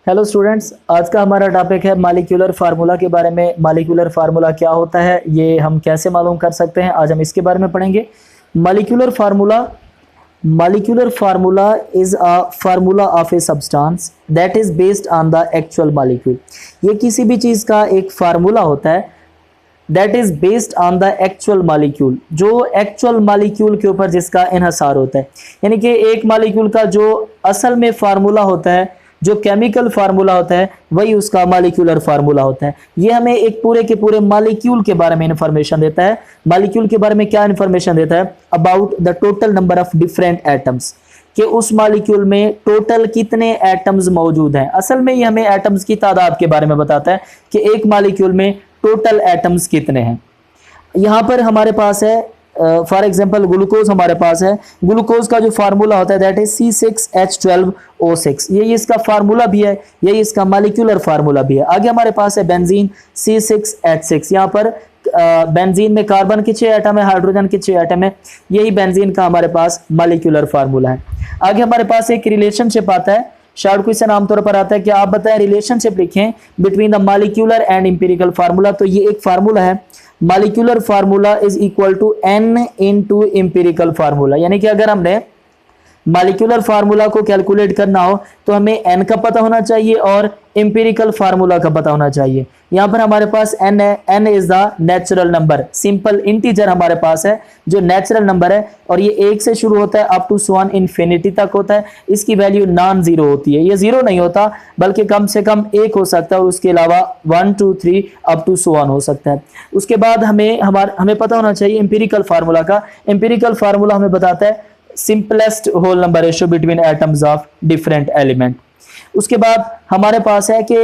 Hello students, आज का हमारा टॉपिक है मॉलिक्यूलर फार्मूला के बारे में। मॉलिक्यूलर फार्मूला क्या होता है, ये हम कैसे मालूम कर सकते हैं, आज हम इसके बारे में पढ़ेंगे। Molecular formula is a formula of a substance that is based on the actual molecule. ये किसी भी चीज़ का एक फार्मूला होता है that is based on the actual molecule, जो एक्चुअल मॉलिक्यूल के ऊपर जिसका इन्हसार होता है। यानी कि एक मॉलिक्यूल का जो असल में फार्मूला होता है, जो केमिकल फार्मूला होता है, वही उसका मॉलिक्यूलर फार्मूला होता है। ये हमें एक पूरे के पूरे मॉलिक्यूल के बारे में इंफॉर्मेशन देता है। मॉलिक्यूल के बारे में क्या इंफॉर्मेशन देता है? About the total number of different atoms, कि उस मॉलिक्यूल में टोटल कितने एटम्स मौजूद हैं। असल में ये हमें एटम्स की तादाद के बारे में बताता है कि एक मॉलिक्यूल में टोटल एटम्स कितने हैं। यहाँ पर हमारे पास है फॉर एग्जांपल ग्लूकोज हमारे पास है। ग्लूकोज का जो फार्मूला होता है दैट इज C6H12O6। यही इसका फार्मूला भी है, यही इसका मॉलिक्यूलर फार्मूला भी है। आगे हमारे पास है बेंजीन C6H6। यहाँ पर बेंजीन में कार्बन के 6 एटम है, हाइड्रोजन के 6 एटम है। यही बेंजीन का हमारे पास मॉलिक्यूलर फार्मूला है। आगे हमारे पास एक रिलेशनशिप आता है। शॉर्ट क्वेश्चन आमतौर पर आता है कि आप बताएं रिलेशनशिप लिखें between the molecular and empirical formula. तो ये एक फार्मूला है, molecular formula is equal to n into empirical formula. यानी कि अगर हमने मॉलिक्यूलर फार्मूला को कैलकुलेट करना हो तो हमें n का पता होना चाहिए और इंपिरिकल फार्मूला का पता होना चाहिए। यहाँ पर हमारे पास n है, n is the natural number, simple integer हमारे पास है जो नेचुरल नंबर है, और ये 1 से शुरू होता है अप टू 1 इन्फिनिटी तक होता है। इसकी वैल्यू नॉन जीरो होती है, ये जीरो नहीं होता बल्कि कम से कम 1 हो सकता है, और उसके अलावा 1 2 3 अप टू 1 हो सकता है। उसके बाद हमें पता होना चाहिए इंपिरिकल फार्मूला का। इंपिरिकल फार्मूला हमें बताता है simplest whole number ratio between atoms of different element. उसके बाद हमारे पास है कि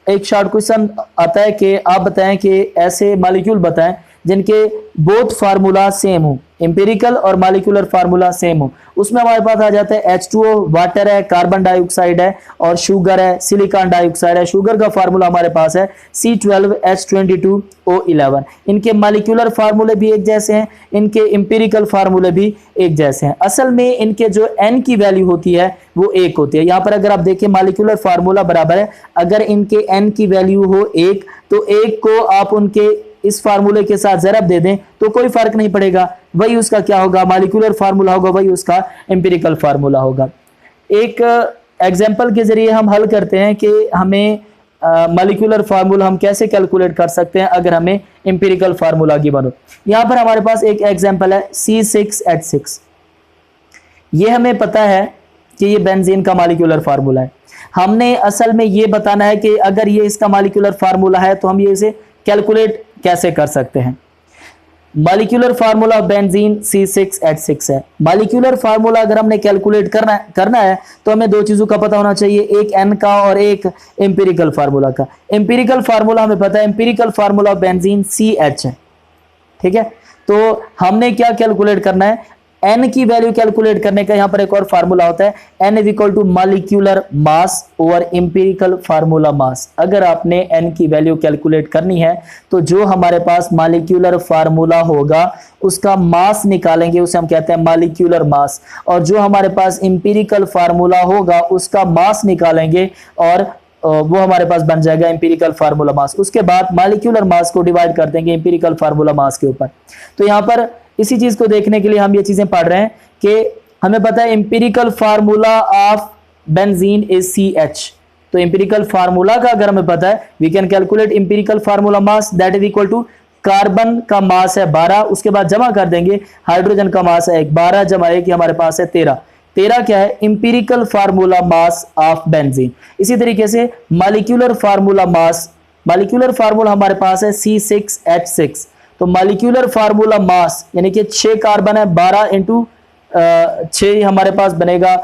एक शॉर्ट क्वेश्चन आता है कि आप बताएं कि ऐसे मॉलिक्यूल बताएं जिनके बोथ फार्मूला सेम हो, इंपिरिकल और मॉलिक्यूलर फार्मूला सेम हो। उसमें हमारे पास आ जाता है H2O वाटर है, कार्बन डाइऑक्साइड है और शुगर है, सिलिकॉन डाइऑक्साइड है। शुगर का फार्मूला हमारे पास है C12H22O11। इनके मॉलिक्यूलर फार्मूले भी एक जैसे हैं, इनके इंपिरिकल फार्मूले भी एक जैसे हैं। असल में इनके जो n की वैल्यू होती है वो 1 होती है। यहाँ पर अगर आप देखें मॉलिक्यूलर फार्मूला बराबर है, अगर इनके n की वैल्यू हो 1 तो 1 को आप उनके इस फार्मूले के साथ ज़रब दे दें तो कोई फर्क नहीं पड़ेगा, वही उसका क्या होगा, मॉलिक्यूलर फार्मूला होगा, वही उसका एम्पिरिकल फार्मूला होगा। एक एग्जांपल के जरिए हम हल करते हैं कि हमें मॉलिक्यूलर फार्मूला हम कैसे कैलकुलेट कर सकते हैं अगर हमें एम्पिरिकल फार्मूला की बनो। यहाँ पर हमारे पास एक एग्जांपल है C6H6। ये हमें पता है कि ये बेंजीन का मॉलिक्यूलर फार्मूला है। हमने असल में ये बताना है कि अगर ये इसका मॉलिक्यूलर फार्मूला है तो हम ये इसे कैलकुलेट कैसे कर सकते हैं। Molecular formula of benzene C6H6 है। मॉलिक्यूलर फार्मूला अगर हमने कैलकुलेट करना है तो हमें दो चीजों का पता होना चाहिए, एक n का और एक इंपिरिकल फार्मूला का। इंपिरिकल फार्मूला हमें पता है, empirical formula of benzene CH है, ठीक है। तो हमने क्या कैलकुलेट करना है, n की वैल्यू कैलकुलेट करने का यहाँ पर एक और फार्मूला होता है, n is equal to molecular mass over empirical formula mass. अगर आपने n की वैल्यू कैलकुलेट करनी है तो जो हमारे पास मॉलिक्यूलर फार्मूला होगा उसका मास निकालेंगे, उसे हम कहते हैं मॉलिक्यूलर मास, और जो हमारे पास इंपिरिकल फार्मूला होगा उसका मास निकालेंगे और वो हमारे पास बन जाएगा इंपिरिकल फार्मूला मास। उसके बाद मॉलिक्यूलर मास को डिवाइड कर देंगे इंपिरिकल फार्मूला मास के ऊपर। तो यहाँ पर इसी चीज को देखने के लिए हम ये चीजें पढ़ रहे हैं कि हमें पता है empirical formula of benzene is CH। तो इंपिरिकल फार्मूला का अगर हमें पता है we can calculate empirical formula mass that is equal to carbon का मास है 12, उसके बाद जमा कर देंगे हाइड्रोजन का मास है 12 जमा 1 हमारे पास है 13। 13 क्या है, empirical formula mass of benzene. इसी तरीके से molecular formula mass, molecular formula हमारे पास है C6H6। तो मॉलिक्यूलर फार्मूला मास यानी कि 6 कार्बन है, 12 इंटू 6 हमारे पास बनेगा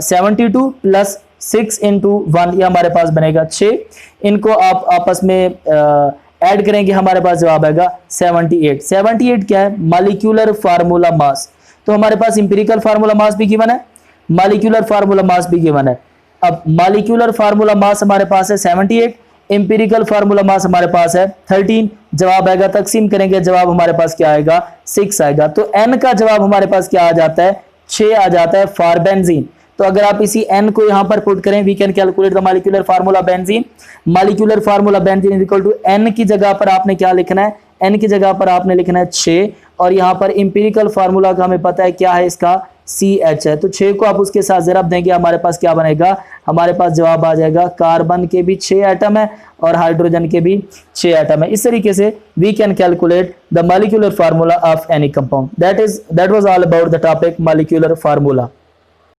72 प्लस 6 इंटू 1 ये हमारे पास बनेगा 6। इनको आप आपस में ऐड करेंगे, हमारे पास जवाब आएगा 78। 78 क्या है, मॉलिक्यूलर फार्मूला मास। तो हमारे पास इंपिरिकल फार्मूला मास भी गिवन है, मॉलिक्यूलर फार्मूला मास भी गिवन है। अब मॉलिक्यूलर फार्मूला मास हमारे पास है 78, इंपिरिकल फार्मूला मास हमारे पास है 13। जवाब आएगा, तकसीम करेंगे, जवाब हमारे पास क्या आएगा 6 आएगा। तो n का जवाब हमारे पास क्या आ जाता है 6 आ जाता है फॉर बेंजीन। तो अगर आप इसी n को यहाँ पर पुट करें, we can calculate the molecular formula benzene. Molecular formula benzene is equal to n की जगह पर आपने क्या लिखना है, n की जगह पर आपने लिखना है 6, और यहाँ पर इंपीरिकल फार्मूला का हमें पता है क्या है, इसका CH है। तो 6 को आप उसके साथ ज़रब देंगे, हमारे पास क्या बनेगा, हमारे पास जवाब आ जाएगा कार्बन के भी 6 एटम है और हाइड्रोजन के भी 6 एटम है। इस तरीके से we can calculate the molecular formula of any compound. That was all about the topic molecular formula.